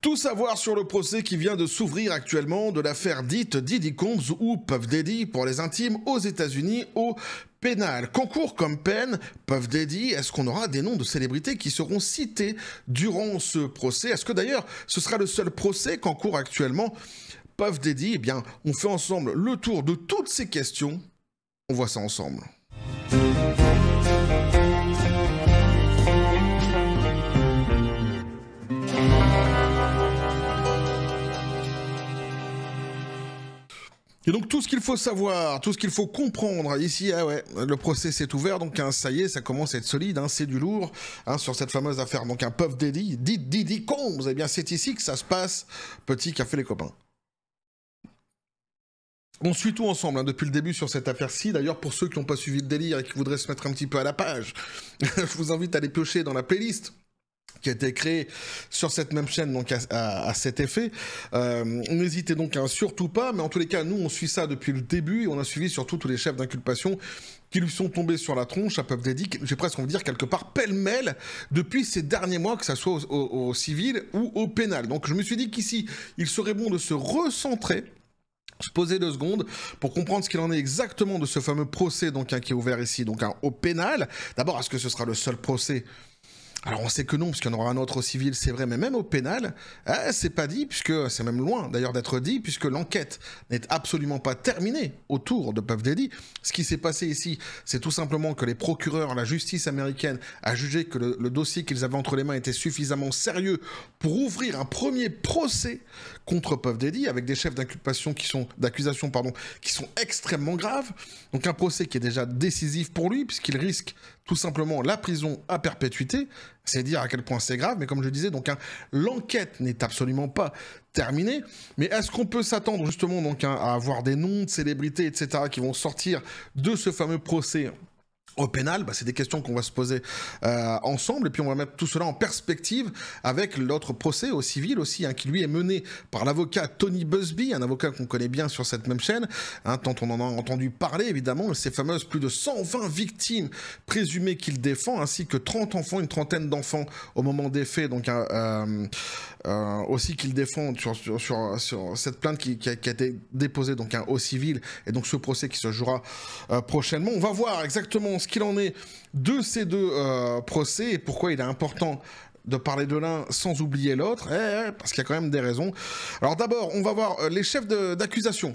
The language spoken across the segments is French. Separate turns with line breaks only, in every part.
Tout savoir sur le procès qui vient de s'ouvrir actuellement de l'affaire dite Diddy Combs ou Puff Daddy pour les intimes aux États-Unis au pénal. Concours comme peine, Puff Daddy, est-ce qu'on aura des noms de célébrités qui seront cités durant ce procès? Est-ce que d'ailleurs ce sera le seul procès qu'en cours actuellement Puff Daddy? Eh bien, on fait ensemble le tour de toutes ces questions. On voit ça ensemble. Et donc tout ce qu'il faut savoir, tout ce qu'il faut comprendre ici, ah ouais, le procès s'est ouvert, donc hein, ça y est, ça commence à être solide, hein, c'est du lourd, hein, sur cette fameuse affaire, donc un Puff Daddy, Diddy Combs, eh bien c'est ici que ça se passe, petit café les copains. On suit tout ensemble, hein, depuis le début sur cette affaire-ci. D'ailleurs, pour ceux qui n'ont pas suivi le délire et qui voudraient se mettre un petit peu à la page, je vous invite à aller piocher dans la playlist qui a été créée sur cette même chaîne donc à cet effet. N'hésitez donc surtout pas, mais en tous les cas, nous, on suit ça depuis le début et on a suivi surtout tous les chefs d'inculpation qui lui sont tombés sur la tronche à Puff Daddy, j'ai presque envie de dire quelque part pêle-mêle depuis ces derniers mois, que ça soit au civil ou au pénal. Donc je me suis dit qu'ici, il serait bon de se recentrer, se poser 2 secondes pour comprendre ce qu'il en est exactement de ce fameux procès donc, qui est ouvert ici donc, au pénal. D'abord, est-ce que ce sera le seul procès ? Alors on sait que non, parce qu'il y en aura un autre au civil, c'est vrai, mais même au pénal, c'est pas dit, puisque c'est même loin d'ailleurs d'être dit, puisque l'enquête n'est absolument pas terminée autour de Puff Daddy. Ce qui s'est passé ici, c'est tout simplement que les procureurs, la justice américaine, a jugé que le dossier qu'ils avaient entre les mains était suffisamment sérieux pour ouvrir un premier procès contre Puff Daddy, avec des chefs d'accusation qui sont extrêmement graves. Donc un procès qui est déjà décisif pour lui, puisqu'il risque tout simplement la prison à perpétuité. C'est dire à quel point c'est grave, mais comme je disais, donc l'enquête n'est absolument pas terminée. Mais est-ce qu'on peut s'attendre justement donc à avoir des noms de célébrités, etc., qui vont sortir de ce fameux procès au pénal? C'est des questions qu'on va se poser ensemble, et puis on va mettre tout cela en perspective avec l'autre procès au civil aussi, hein, qui lui est mené par l'avocat Tony Buzbee, un avocat qu'on connaît bien sur cette même chaîne, hein, tant on en a entendu parler évidemment, ces fameuses plus de 120 victimes présumées qu'il défend, ainsi que 30 enfants, une trentaine d'enfants au moment des faits, donc aussi qu'il défend sur cette plainte qui a été déposée donc, au civil, et donc ce procès qui se jouera prochainement. On va voir exactement ce qu'il en est de ces 2 procès et pourquoi il est important de parler de l'un sans oublier l'autre, parce qu'il y a quand même des raisons. Alors d'abord, on va voir les chefs d'accusation.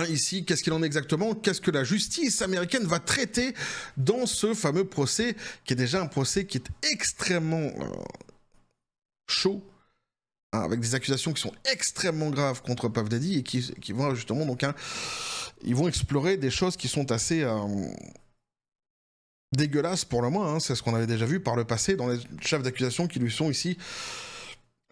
Ici, qu'est-ce qu'il en est exactement? Qu'est-ce que la justice américaine va traiter dans ce fameux procès, qui est déjà un procès qui est extrêmement chaud, avec des accusations qui sont extrêmement graves contre Puff Daddy et qui vont justement donc ils vont explorer des choses qui sont assez dégueulasses pour le moins, hein. C'est ce qu'on avait déjà vu par le passé dans les chefs d'accusation qui lui sont ici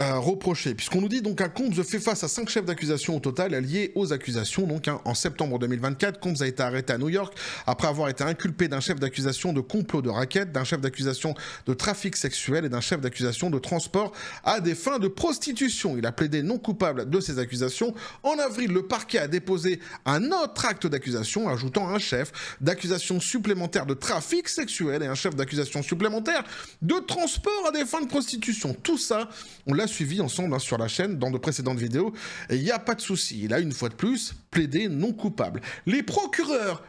reproché, puisqu'on nous dit donc Combs fait face à 5 chefs d'accusation au total liés aux accusations. Donc en septembre 2024, Combs a été arrêté à New York après avoir été inculpé d'un chef d'accusation de complot de racket, d'un chef d'accusation de trafic sexuel et d'un chef d'accusation de transport à des fins de prostitution. Il a plaidé non coupable de ces accusations. En avril, le parquet a déposé un autre acte d'accusation, ajoutant un chef d'accusation supplémentaire de trafic sexuel et un chef d'accusation supplémentaire de transport à des fins de prostitution. Tout ça, on l'a suivi ensemble sur la chaîne dans de précédentes vidéos, et il n'y a pas de souci, il a une fois de plus plaidé non coupable. Les procureurs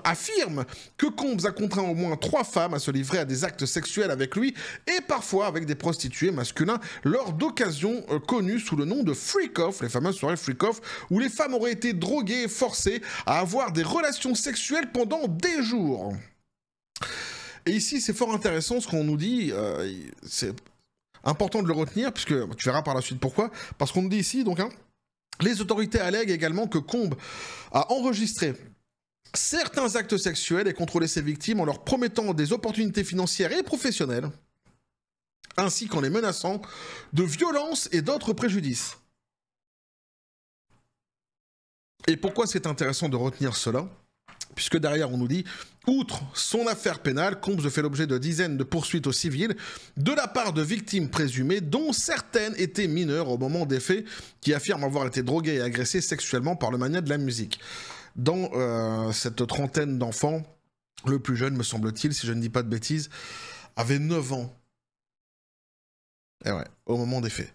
affirment que Combs a contraint au moins 3 femmes à se livrer à des actes sexuels avec lui, et parfois avec des prostituées masculins, lors d'occasions connues sous le nom de freak-off, les fameuses soirées freak-off, où les femmes auraient été droguées et forcées à avoir des relations sexuelles pendant des jours. Et ici, c'est fort intéressant ce qu'on nous dit, c'est important de le retenir, puisque tu verras par la suite pourquoi. Parce qu'on nous dit ici, donc, les autorités allèguent également que Combs a enregistré certains actes sexuels et contrôlé ses victimes en leur promettant des opportunités financières et professionnelles, ainsi qu'en les menaçant de violences et d'autres préjudices. Et pourquoi c'est intéressant de retenir cela ? Puisque derrière, on nous dit, outre son affaire pénale, Combs fait l'objet de dizaines de poursuites au civil de la part de victimes présumées, dont certaines étaient mineures au moment des faits, qui affirment avoir été droguées et agressées sexuellement par le mania de la musique. Dans cette trentaine d'enfants, le plus jeune, me semble-t-il, si je ne dis pas de bêtises, avait 9 ans. Et ouais. au moment des faits.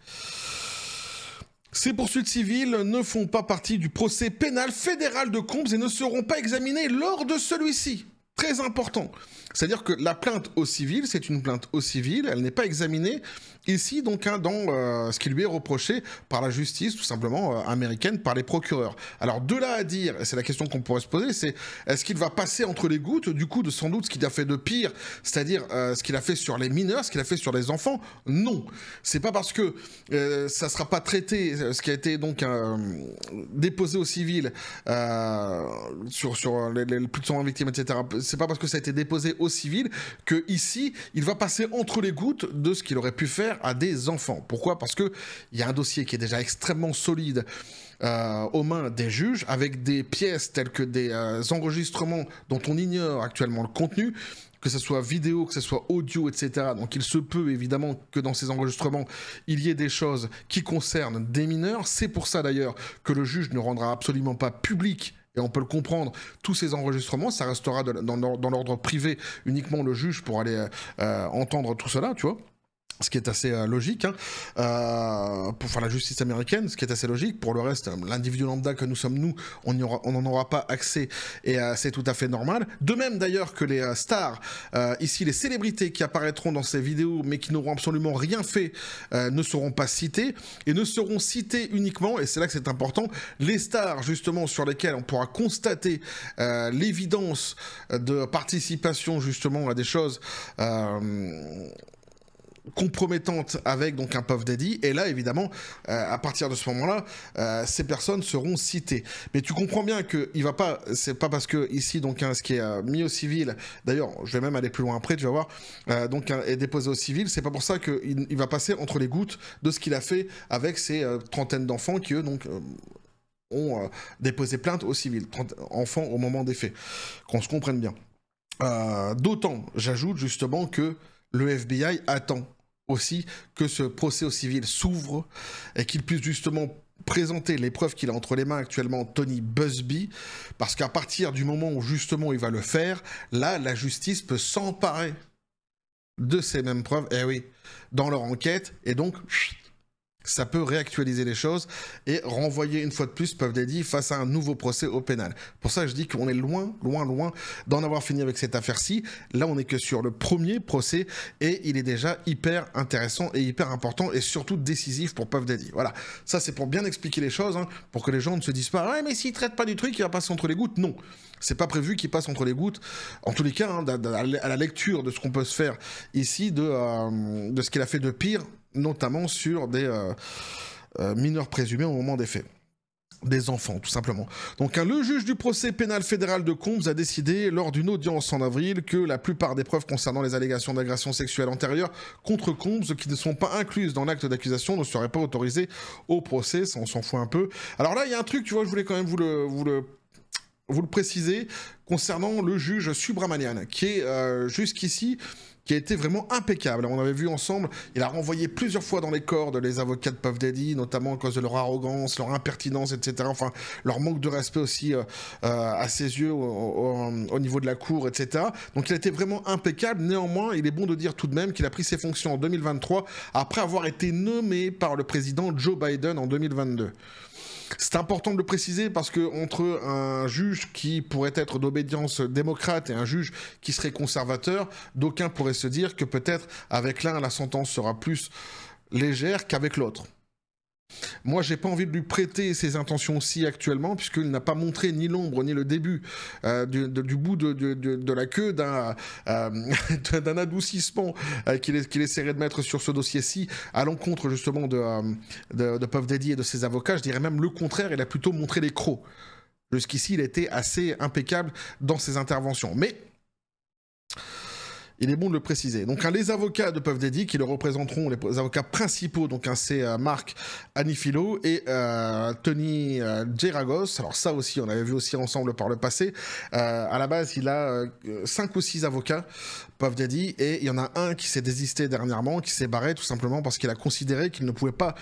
Ces poursuites civiles ne font pas partie du procès pénal fédéral de Combs et ne seront pas examinées lors de celui-ci. Très important. C'est-à-dire que la plainte au civil, c'est une plainte au civil, elle n'est pas examinée ici donc dans ce qui lui est reproché par la justice tout simplement américaine, par les procureurs. Alors de là à dire, et c'est la question qu'on pourrait se poser, c'est est-ce qu'il va passer entre les gouttes du coup de sans doute ce qu'il a fait de pire, c'est-à-dire ce qu'il a fait sur les mineurs, ce qu'il a fait sur les enfants? Non, c'est pas parce que ça sera pas traité, ce qui a été donc déposé au civil sur les plus de 120 victimes, etc. C'est pas parce que ça a été déposé au civil que ici il va passer entre les gouttes de ce qu'il aurait pu faire à des enfants. Pourquoi? Parce que il y a un dossier qui est déjà extrêmement solide aux mains des juges, avec des pièces telles que des enregistrements dont on ignore actuellement le contenu, que ce soit vidéo, que ce soit audio, etc. Donc il se peut évidemment que dans ces enregistrements, il y ait des choses qui concernent des mineurs. C'est pour ça d'ailleurs que le juge ne rendra absolument pas public, et on peut le comprendre, tous ces enregistrements, ça restera dans l'ordre privé, uniquement le juge pour aller entendre tout cela, tu vois. Ce qui est assez logique, pour faire la justice américaine, ce qui est assez logique. Pour le reste, l'individu lambda que nous sommes, nous, on n'en aura pas accès, et c'est tout à fait normal. De même d'ailleurs que les stars, ici les célébrités qui apparaîtront dans ces vidéos, mais qui n'auront absolument rien fait, ne seront pas citées, et ne seront citées uniquement, et c'est là que c'est important, les stars justement sur lesquelles on pourra constater l'évidence de participation justement à des choses compromettante avec donc un Puff Daddy, et là évidemment à partir de ce moment-là ces personnes seront citées. Mais tu comprends bien que il va pas, c'est pas parce que ici donc ce qui est mis au civil, d'ailleurs je vais même aller plus loin après, tu vas voir, donc est déposé au civil, c'est pas pour ça qu'il va passer entre les gouttes de ce qu'il a fait avec ces trentaines d'enfants qui eux donc ont déposé plainte au civil, 30 enfants au moment des faits, qu'on se comprenne bien. D'autant, j'ajoute justement que le FBI attend aussi que ce procès au civil s'ouvre et qu'il puisse justement présenter les preuves qu'il a entre les mains actuellement, Tony Buzbee, parce qu'à partir du moment où justement il va le faire, là la justice peut s'emparer de ces mêmes preuves, eh oui, dans leur enquête, et donc ça peut réactualiser les choses et renvoyer une fois de plus Puff Daddy face à un nouveau procès au pénal. Pour ça, je dis qu'on est loin d'en avoir fini avec cette affaire-ci. Là, on n'est que sur le premier procès et il est déjà hyper intéressant et hyper important et surtout décisif pour Puff Daddy. Voilà, ça c'est pour bien expliquer les choses, pour que les gens ne se disent pas « Ouais, mais s'il ne traite pas du truc, il va passer entre les gouttes ». Non, c'est pas prévu qu'il passe entre les gouttes. En tous les cas, à la lecture de ce qu'on peut se faire ici, de ce qu'il a fait de pire, notamment sur des mineurs présumés au moment des faits. Des enfants, tout simplement. Donc, le juge du procès pénal fédéral de Combs a décidé, lors d'une audience en avril, que la plupart des preuves concernant les allégations d'agression sexuelle antérieure contre Combs, qui ne sont pas incluses dans l'acte d'accusation, ne seraient pas autorisées au procès. Ça, on s'en fout un peu. Alors là, il y a un truc, tu vois, je voulais quand même vous le préciser, concernant le juge Subramanian, qui est jusqu'ici, qui a été vraiment impeccable. On avait vu ensemble, il a renvoyé plusieurs fois dans les cordes les avocats de Puff Daddy, notamment à cause de leur arrogance, leur impertinence, etc. Enfin, leur manque de respect aussi à ses yeux au niveau de la cour, etc. Donc il a été vraiment impeccable. Néanmoins, il est bon de dire tout de même qu'il a pris ses fonctions en 2023 après avoir été nommé par le président Joe Biden en 2022. C'est important de le préciser parce que entre un juge qui pourrait être d'obédience démocrate et un juge qui serait conservateur, d'aucuns pourraient se dire que peut-être avec l'un la sentence sera plus légère qu'avec l'autre. Moi, j'ai pas envie de lui prêter ses intentions-ci actuellement, puisqu'il n'a pas montré ni l'ombre ni le début du bout de la queue d'un adoucissement qu'il essaierait de mettre sur ce dossier-ci à l'encontre justement de Puff Daddy et de ses avocats. Je dirais même le contraire, il a plutôt montré les crocs. Jusqu'ici, il a été assez impeccable dans ses interventions. Mais il est bon de le préciser. Donc, les avocats de Puff Daddy qui le représenteront, les avocats principaux, donc c'est Mark Anifilo et Tony Geragos. Alors ça aussi, on avait vu aussi ensemble par le passé. À la base, il a 5 ou 6 avocats, Puff Daddy, et il y en a un qui s'est désisté dernièrement, qui s'est barré tout simplement parce qu'il a considéré qu'il ne pouvait pas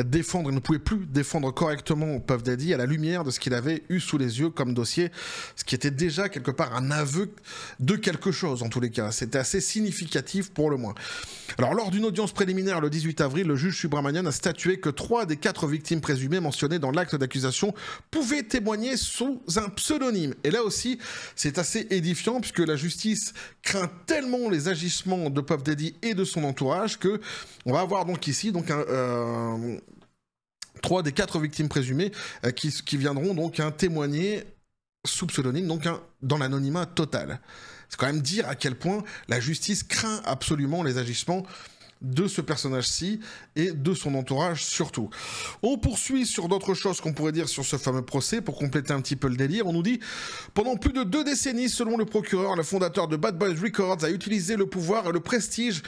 défendre, il ne pouvait plus défendre correctement Puff Daddy à la lumière de ce qu'il avait eu sous les yeux comme dossier, ce qui était déjà quelque part un aveu de quelque chose en tous les cas. C'était assez significatif pour le moins. Alors, lors d'une audience préliminaire le 18 avril, le juge Subramanian a statué que 3 des 4 victimes présumées mentionnées dans l'acte d'accusation pouvaient témoigner sous un pseudonyme. Et là aussi, c'est assez édifiant puisque la justice craint tellement les agissements de Puff Daddy et de son entourage que on va avoir donc ici 3 des 4 victimes présumées qui viendront donc témoigner sous pseudonyme, donc dans l'anonymat total. C'est quand même dire à quel point la justice craint absolument les agissements de ce personnage-ci et de son entourage surtout. On poursuit sur d'autres choses qu'on pourrait dire sur ce fameux procès pour compléter un petit peu le délire. On nous dit pendant plus de 2 décennies, selon le procureur, le fondateur de Bad Boys Records a utilisé le pouvoir et le prestige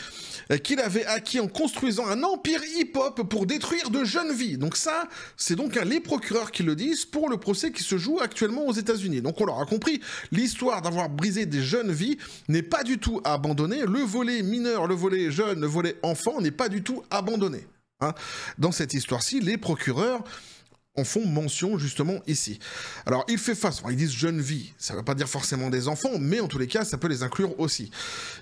qu'il avait acquis en construisant un empire hip-hop pour détruire de jeunes vies. Donc ça, c'est donc les procureurs qui le disent pour le procès qui se joue actuellement aux États-Unis. Donc on l'aura compris, l'histoire d'avoir brisé des jeunes vies n'est pas du tout abandonnée. Le volet mineur, le volet jeune, le volet enfant n'est pas du tout abandonné. Dans cette histoire-ci, les procureurs en font mention justement ici. Alors, il fait face, ils disent jeune vie, ça ne veut pas dire forcément des enfants, mais en tous les cas, ça peut les inclure aussi.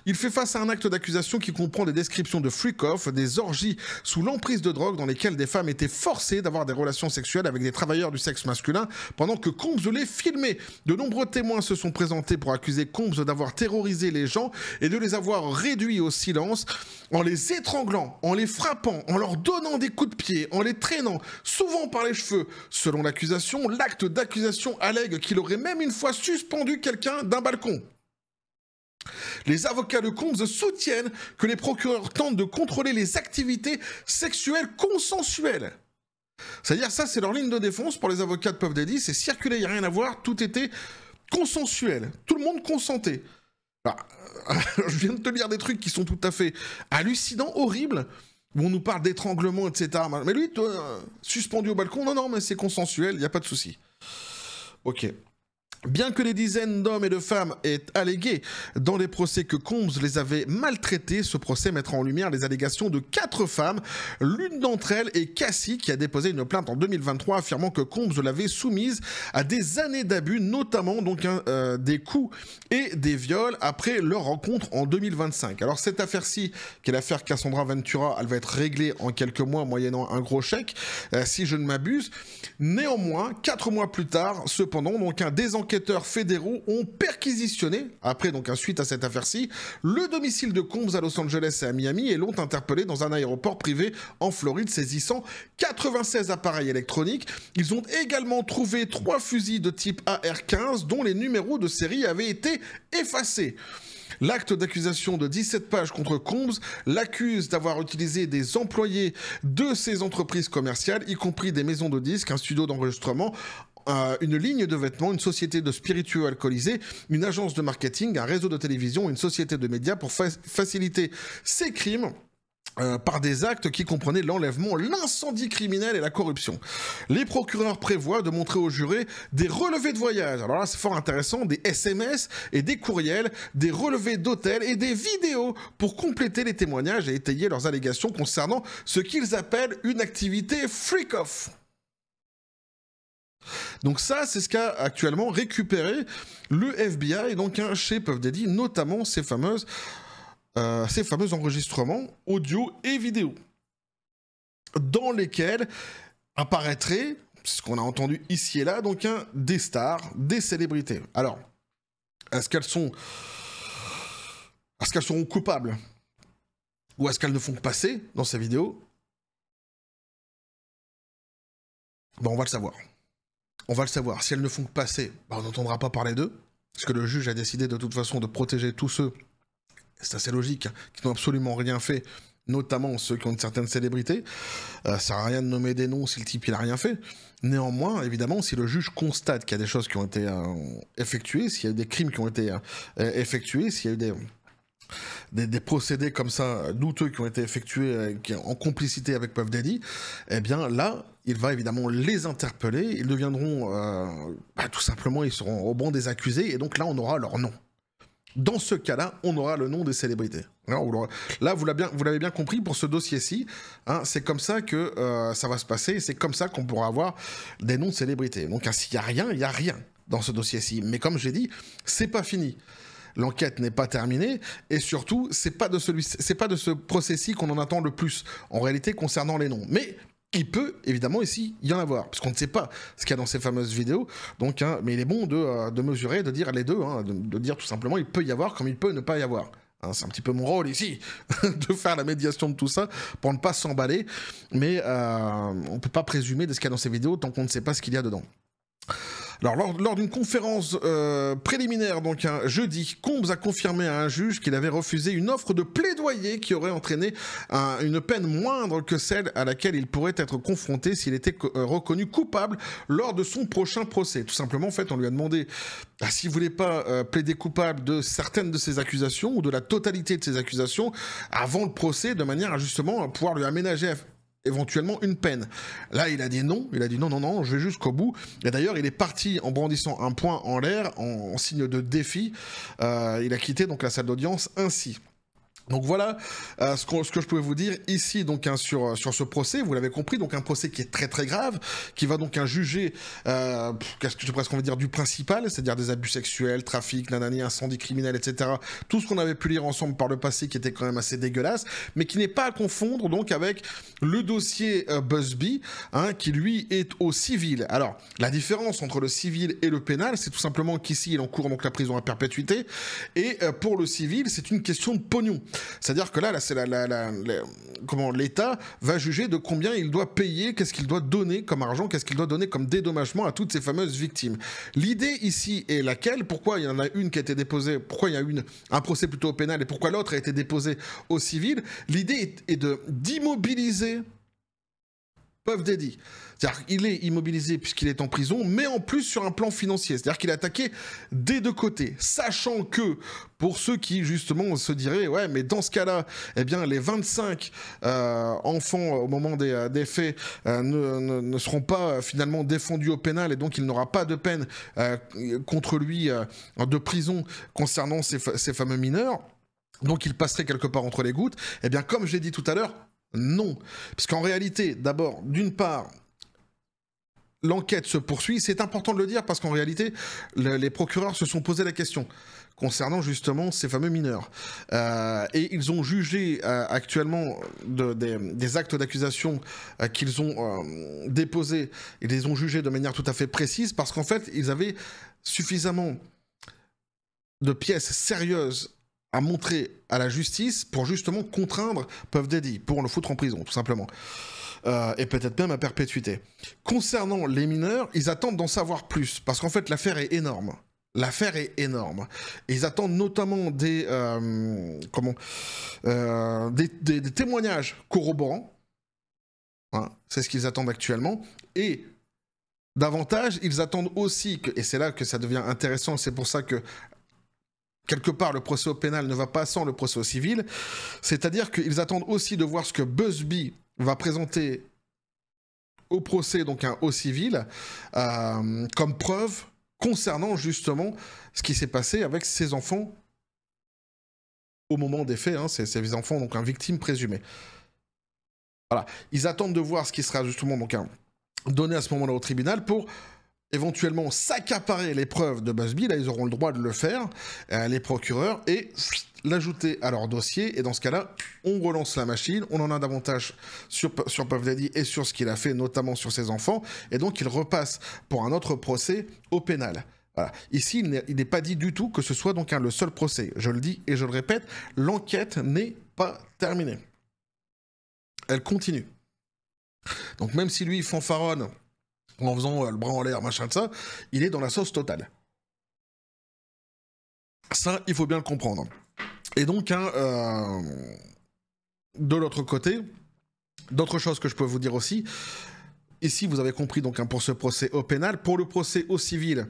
Il fait face à un acte d'accusation qui comprend des descriptions de freak-off, des orgies sous l'emprise de drogue dans lesquelles des femmes étaient forcées d'avoir des relations sexuelles avec des travailleurs du sexe masculin pendant que Combs les filmait. De nombreux témoins se sont présentés pour accuser Combs d'avoir terrorisé les gens et de les avoir réduits au silence en les étranglant, en les frappant, en leur donnant des coups de pied, en les traînant, souvent par les cheveux. Selon l'accusation, l'acte d'accusation allègue qu'il aurait même une fois suspendu quelqu'un d'un balcon. Les avocats de Combs soutiennent que les procureurs tentent de contrôler les activités sexuelles consensuelles. C'est-à-dire, ça, c'est leur ligne de défense pour les avocats de Puff Daddy, c'est circuler, il n'y a rien à voir, tout était consensuel. Tout le monde consentait. Alors, je viens de te lire des trucs qui sont tout à fait hallucinants, horribles, où on nous parle d'étranglement, etc. Mais lui, toi, suspendu au balcon, non, mais c'est consensuel, il n'y a pas de souci. Ok. Bien que des dizaines d'hommes et de femmes aient allégué dans les procès que Combs les avait maltraités, ce procès mettra en lumière les allégations de 4 femmes. L'une d'entre elles est Cassie, qui a déposé une plainte en 2023 affirmant que Combs l'avait soumise à des années d'abus, notamment donc des coups et des viols après leur rencontre en 2025. Alors cette affaire-ci, qui est l'affaire Cassandra Ventura, elle va être réglée en quelques mois moyennant un gros chèque, si je ne m'abuse. Néanmoins, 4 mois plus tard, cependant, donc des enquêteurs fédéraux ont perquisitionné, après donc suite à cette affaire-ci, le domicile de Combs à Los Angeles et à Miami et l'ont interpellé dans un aéroport privé en Floride, saisissant 96 appareils électroniques. Ils ont également trouvé 3 fusils de type AR-15 dont les numéros de série avaient été effacés. L'acte d'accusation de 17 pages contre Combs l'accuse d'avoir utilisé des employés de ses entreprises commerciales, y compris des maisons de disques, un studio d'enregistrement, une ligne de vêtements, une société de spiritueux alcoolisés, une agence de marketing, un réseau de télévision, une société de médias pour faciliter ces crimes par des actes qui comprenaient l'enlèvement, l'incendie criminel et la corruption. Les procureurs prévoient de montrer aux jurés des relevés de voyage. Alors là, c'est fort intéressant, des SMS et des courriels, des relevés d'hôtels et des vidéos pour compléter les témoignages et étayer leurs allégations concernant ce qu'ils appellent une activité freak-off. Donc ça, c'est ce qu'a actuellement récupéré le FBI, donc chez Puff Daddy, notamment ces fameux enregistrements audio et vidéo, dans lesquels apparaîtraient, ce qu'on a entendu ici et là, donc des stars, des célébrités. Alors, est-ce qu'elles seront coupables ou est-ce qu'elles ne font que passer dans ces vidéos? Ben, on va le savoir. On va le savoir. Si elles ne font que passer, ben on n'entendra pas parler d'eux, parce que le juge a décidé de toute façon de protéger tous ceux, c'est assez logique, qui n'ont absolument rien fait, notamment ceux qui ont une certaine célébrité. Ça sert à rien de nommer des noms si le type il a rien fait. Néanmoins, évidemment, si le juge constate qu'il y a des choses qui ont été effectuées, s'il y a eu des crimes qui ont été effectués, s'il y a eu des procédés comme ça douteux qui ont été effectués en complicité avec Puff Daddy, eh bien là, il va évidemment les interpeller, ils deviendront, tout simplement, ils seront au banc des accusés, et donc là, on aura leur nom. Dans ce cas-là, on aura le nom des célébrités. Là, vous l'avez bien compris, pour ce dossier-ci, c'est comme ça que ça va se passer, et c'est comme ça qu'on pourra avoir des noms de célébrités. Donc s'il n'y a rien, il n'y a rien dans ce dossier-ci. Mais comme j'ai dit, c'est pas fini. l'enquête n'est pas terminée, et surtout, c'est pas de ce procès-ci qu'on en attend le plus, en réalité, concernant les noms. Mais il peut, évidemment, ici, y en avoir, parce qu'on ne sait pas ce qu'il y a dans ces fameuses vidéos, donc, hein, mais il est bon de mesurer, de dire les deux, hein, de dire tout simplement, il peut y avoir comme il peut ne pas y avoir. Hein, c'est un petit peu mon rôle ici, de faire la médiation de tout ça, pour ne pas s'emballer, mais on ne peut pas présumer de ce qu'il y a dans ces vidéos tant qu'on ne sait pas ce qu'il y a dedans. Alors, lors d'une conférence préliminaire, donc un jeudi, Combs a confirmé à un juge qu'il avait refusé une offre de plaidoyer qui aurait entraîné une peine moindre que celle à laquelle il pourrait être confronté s'il était reconnu coupable lors de son prochain procès. Tout simplement, en fait, on lui a demandé s'il voulait pas plaider coupable de certaines de ses accusations ou de la totalité de ses accusations avant le procès, de manière à justement pouvoir lui aménager éventuellement une peine. Là, il a dit non, non, je vais jusqu'au bout. Et d'ailleurs, il est parti en brandissant un poing en l'air, en signe de défi. Il a quitté donc la salle d'audience ainsi. Donc voilà ce que je pouvais vous dire ici donc hein, sur ce procès. Vous l'avez compris, donc un procès qui est très très grave, qui va donc juger, qu'est-ce que j'ai presque envie de dire, du principal, c'est-à-dire des abus sexuels, trafic, nanani, incendie criminel, etc. Tout ce qu'on avait pu lire ensemble par le passé qui était quand même assez dégueulasse, mais qui n'est pas à confondre donc avec le dossier Busby, hein, qui lui est au civil. Alors la différence entre le civil et le pénal, c'est tout simplement qu'ici il encourt donc la prison à perpétuité, et pour le civil, c'est une question de pognon. C'est-à-dire que là c'est comment l'État va juger de combien il doit payer, qu'est-ce qu'il doit donner comme argent, qu'est-ce qu'il doit donner comme dédommagement à toutes ces fameuses victimes. L'idée ici est laquelle? Pourquoi il y en a une qui a été déposée, pourquoi il y a un procès plutôt au pénal et pourquoi l'autre a été déposé au civil? L'idée est d'immobiliser Puff Daddy. C'est-à-dire qu'il est immobilisé puisqu'il est en prison, mais en plus sur un plan financier. C'est-à-dire qu'il est attaqué des deux côtés, sachant que pour ceux qui justement se diraient ouais, mais dans ce cas-là, eh bien les 25 enfants au moment des faits ne seront pas finalement défendus au pénal et donc il n'aura pas de peine contre lui de prison concernant ces fameux mineurs. Donc il passerait quelque part entre les gouttes. Eh bien comme je l'ai dit tout à l'heure, non. Parce qu'en réalité, d'abord, d'une part, l'enquête se poursuit. C'est important de le dire parce qu'en réalité, les procureurs se sont posé la question concernant justement ces fameux mineurs. Et ils ont jugé actuellement des actes d'accusation qu'ils ont déposés. Ils les ont jugés de manière tout à fait précise parce qu'en fait, ils avaient suffisamment de pièces sérieuses à montrer à la justice pour justement contraindre Puff Daddy, pour le foutre en prison, tout simplement. Et peut-être même à perpétuité. Concernant les mineurs, ils attendent d'en savoir plus, parce qu'en fait, l'affaire est énorme. L'affaire est énorme. Et ils attendent notamment des témoignages corroborants. Hein, c'est ce qu'ils attendent actuellement. Et davantage, ils attendent aussi, et c'est là que ça devient intéressant, c'est pour ça que quelque part, le procès au pénal ne va pas sans le procès au civil. C'est-à-dire qu'ils attendent aussi de voir ce que Busby va présenter au procès, donc au civil, comme preuve concernant justement ce qui s'est passé avec ces enfants au moment des faits. Hein, ces enfants, donc victimes présumées. Voilà. Ils attendent de voir ce qui sera justement donc donné à ce moment-là au tribunal pour éventuellement s'accaparer les preuves de Busby, là ils auront le droit de le faire, les procureurs, et l'ajouter à leur dossier, et dans ce cas-là, on relance la machine, on en a davantage sur Puff Daddy et sur ce qu'il a fait, notamment sur ses enfants, et donc il repasse pour un autre procès au pénal. Voilà. Ici, il n'est pas dit du tout que ce soit donc le seul procès. Je le dis et je le répète, l'enquête n'est pas terminée. Elle continue. Donc même si lui, il fanfaronne en faisant le bras en l'air, machin de ça, il est dans la sauce totale. Ça, il faut bien le comprendre. Et donc, de l'autre côté, d'autres choses que je peux vous dire aussi, ici, vous avez compris, donc pour ce procès au pénal, pour le procès au civil,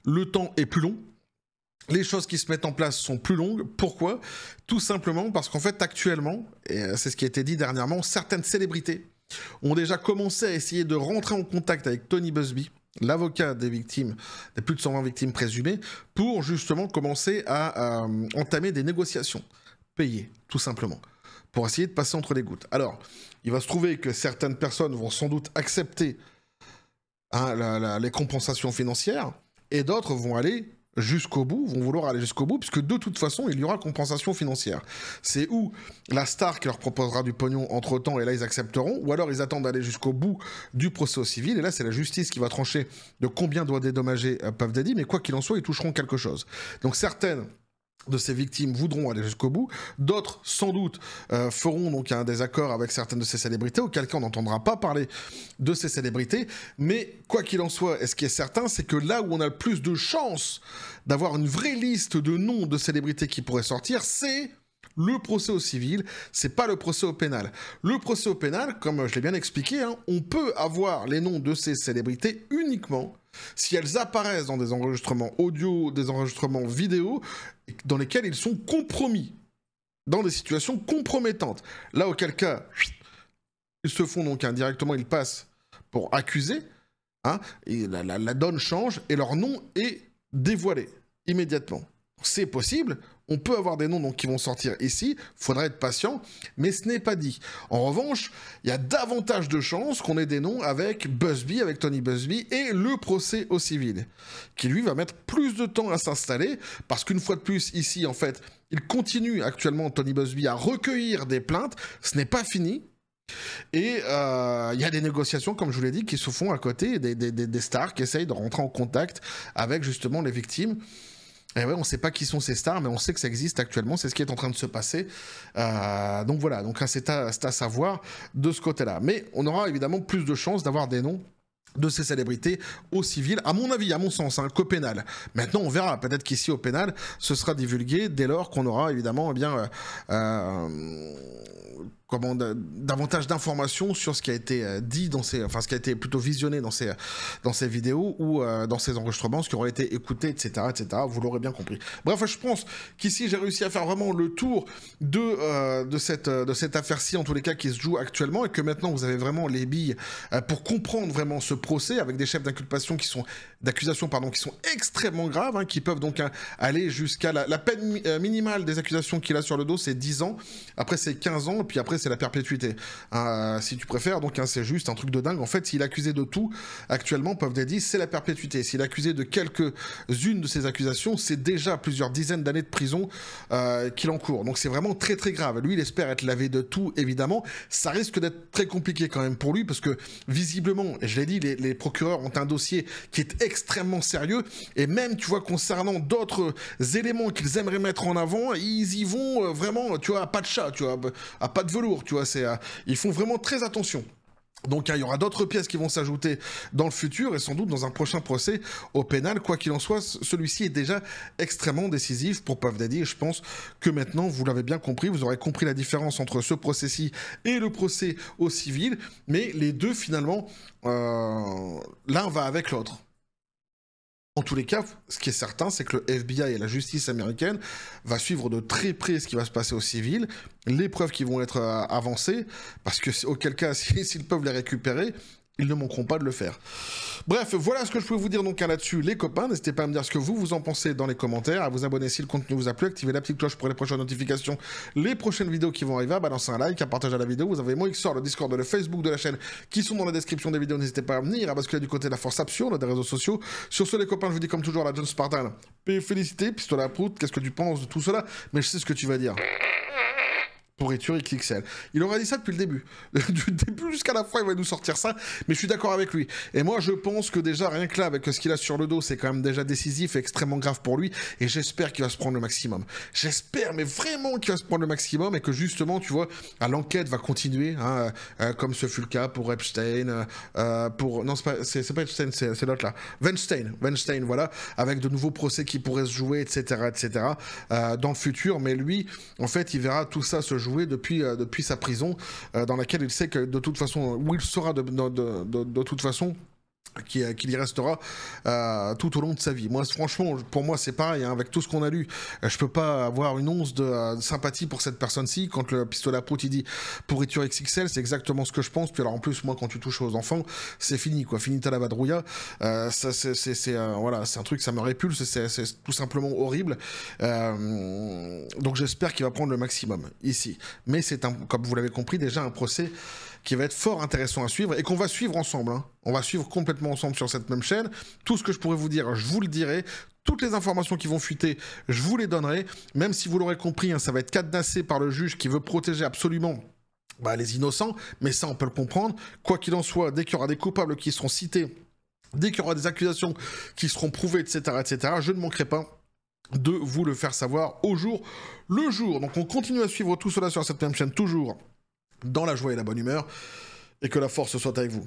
le temps est plus long. Les choses qui se mettent en place sont plus longues. Pourquoi? Tout simplement parce qu'en fait, actuellement, et c'est ce qui a été dit dernièrement, certaines célébrités ont déjà commencé à essayer de rentrer en contact avec Tony Busby, l'avocat des victimes, des plus de 120 victimes présumées, pour justement commencer à entamer des négociations payées, tout simplement, pour essayer de passer entre les gouttes. Alors, il va se trouver que certaines personnes vont sans doute accepter les compensations financières, et d'autres vont aller jusqu'au bout, vont vouloir aller jusqu'au bout, puisque de toute façon, il y aura compensation financière. C'est où la star qui leur proposera du pognon entre-temps, et là, ils accepteront, ou alors ils attendent d'aller jusqu'au bout du procès au civil, et là, c'est la justice qui va trancher de combien doit dédommager Puff Daddy, mais quoi qu'il en soit, ils toucheront quelque chose. Donc certaines de ces victimes voudront aller jusqu'au bout, d'autres sans doute feront donc un désaccord avec certaines de ces célébrités, auquel cas on n'entendra pas parler de ces célébrités, mais quoi qu'il en soit, et ce qui est certain, c'est que là où on a le plus de chances d'avoir une vraie liste de noms de célébrités qui pourraient sortir, c'est le procès au civil, c'est pas le procès au pénal. Le procès au pénal, comme je l'ai bien expliqué, hein, on peut avoir les noms de ces célébrités uniquement si elles apparaissent dans des enregistrements audio, des enregistrements vidéo, dans lesquels ils sont compromis, dans des situations compromettantes. Là, auquel cas, ils se font donc indirectement, ils passent pour accusés, hein, et la donne change, et leur nom est dévoilé immédiatement. C'est possible, on peut avoir des noms donc, qui vont sortir ici, il faudra être patient, mais ce n'est pas dit. En revanche, il y a davantage de chances qu'on ait des noms avec Busby, avec Tony Busby, et le procès au civil, qui lui va mettre plus de temps à s'installer, parce qu'une fois de plus, ici, en fait, il continue actuellement, Tony Busby, à recueillir des plaintes, ce n'est pas fini. Et il y a des négociations, comme je vous l'ai dit, qui se font à côté, des stars qui essayent de rentrer en contact avec justement les victimes. Et ouais, on ne sait pas qui sont ces stars, mais on sait que ça existe actuellement, c'est ce qui est en train de se passer. Donc voilà, donc c'est à savoir de ce côté-là. Mais on aura évidemment plus de chances d'avoir des noms de ces célébrités au civil, à mon avis, à mon sens, hein, qu'au pénal. Maintenant, on verra. Peut-être qu'ici, au pénal, ce sera divulgué dès lors qu'on aura évidemment davantage d'informations sur ce qui a été dit dans ces, enfin ce qui a été plutôt visionné dans ces vidéos ou dans ces enregistrements, ce qui aurait été écouté, etc., etc. Vous l'aurez bien compris. Bref, je pense qu'ici j'ai réussi à faire vraiment le tour de cette affaire-ci, en tous les cas qui se joue actuellement, et que maintenant vous avez vraiment les billes pour comprendre vraiment ce procès avec des chefs d'accusation qui sont extrêmement graves, hein, qui peuvent donc aller jusqu'à la peine minimale des accusations qu'il a sur le dos, c'est 10 ans. Après c'est 15 ans, et puis après c'est la perpétuité, si tu préfères. Donc c'est juste un truc de dingue. En fait, s'il est accusé de tout actuellement, Puff Daddy, c'est la perpétuité. S'il est accusé de quelques-unes de ces accusations, c'est déjà plusieurs dizaines d'années de prison qu'il encourt. Donc c'est vraiment très très grave. Lui, il espère être lavé de tout, évidemment. Ça risque d'être très compliqué quand même pour lui, parce que visiblement, je l'ai dit, les procureurs ont un dossier qui est extrêmement sérieux, et même, tu vois, concernant d'autres éléments qu'ils aimeraient mettre en avant, ils y vont vraiment, tu vois, à pas de chat, tu vois, à pas de velours, tu vois, ils font vraiment très attention. Donc il y aura d'autres pièces qui vont s'ajouter dans le futur, et sans doute dans un prochain procès au pénal. Quoi qu'il en soit, celui-ci est déjà extrêmement décisif pour Puff Daddy, et je pense que maintenant, vous l'avez bien compris, vous aurez compris la différence entre ce procès-ci et le procès au civil, mais les deux, finalement, l'un va avec l'autre. En tous les cas, ce qui est certain, c'est que le FBI et la justice américaine va suivre de très près ce qui va se passer au civil, les preuves qui vont être avancées, parce que auquel cas, s'ils peuvent les récupérer, ils ne manqueront pas de le faire. Bref, voilà ce que je peux vous dire donc là-dessus, les copains. N'hésitez pas à me dire ce que vous en pensez dans les commentaires, à vous abonner si le contenu vous a plu, activer la petite cloche pour les prochaines notifications, les prochaines vidéos qui vont arriver, à balancer un like, à partager la vidéo. Vous avez mon Xor, le Discord, le Facebook de la chaîne qui sont dans la description des vidéos. N'hésitez pas à venir, à basculer du côté de la force absurde des réseaux sociaux. Sur ce, les copains, je vous dis comme toujours, la John Spartan, félicité, pistolet à prout, qu'est-ce que tu penses de tout cela? Mais je sais ce que tu vas dire. Pourriture XXL. Il aurait dit ça depuis le début. Du début jusqu'à la fin, il va nous sortir ça. Mais je suis d'accord avec lui. Et moi, je pense que déjà, rien que là, avec ce qu'il a sur le dos, c'est quand même déjà décisif et extrêmement grave pour lui. Et j'espère qu'il va se prendre le maximum. J'espère, mais vraiment qu'il va se prendre le maximum, et que justement, tu vois, l'enquête va continuer, hein, comme ce fut le cas pour Epstein, non, c'est pas Epstein, c'est l'autre là. Weinstein, voilà, avec de nouveaux procès qui pourraient se jouer, etc., dans le futur. Mais lui, en fait, il verra tout ça se jouer depuis sa prison, dans laquelle il sait que de toute façon, où il sera de toute façon, qu'il y restera tout au long de sa vie. Moi, franchement, pour moi, c'est pareil, hein, avec tout ce qu'on a lu, je peux pas avoir une once de sympathie pour cette personne-ci. Quand le pistolet à prout, il dit pourriture XXL, c'est exactement ce que je pense. Puis alors, en plus, moi, quand tu touches aux enfants, c'est fini, quoi. Finita la vadrouilla. Voilà, c'est un truc, ça me répulse, c'est tout simplement horrible. Donc, j'espère qu'il va prendre le maximum ici. Mais c'est, comme vous l'avez compris, déjà un procès qui va être fort intéressant à suivre, et qu'on va suivre ensemble, hein. On va suivre complètement ensemble sur cette même chaîne. Tout ce que je pourrais vous dire, je vous le dirai. toutes les informations qui vont fuiter, je vous les donnerai. Même si vous l'aurez compris, hein, ça va être cadenassé par le juge qui veut protéger absolument les innocents. Mais ça, on peut le comprendre. Quoi qu'il en soit, dès qu'il y aura des coupables qui seront cités, dès qu'il y aura des accusations qui seront prouvées, etc., je ne manquerai pas de vous le faire savoir au jour le jour. Donc on continue à suivre tout cela sur cette même chaîne, toujours dans la joie et la bonne humeur. Et que la force soit avec vous.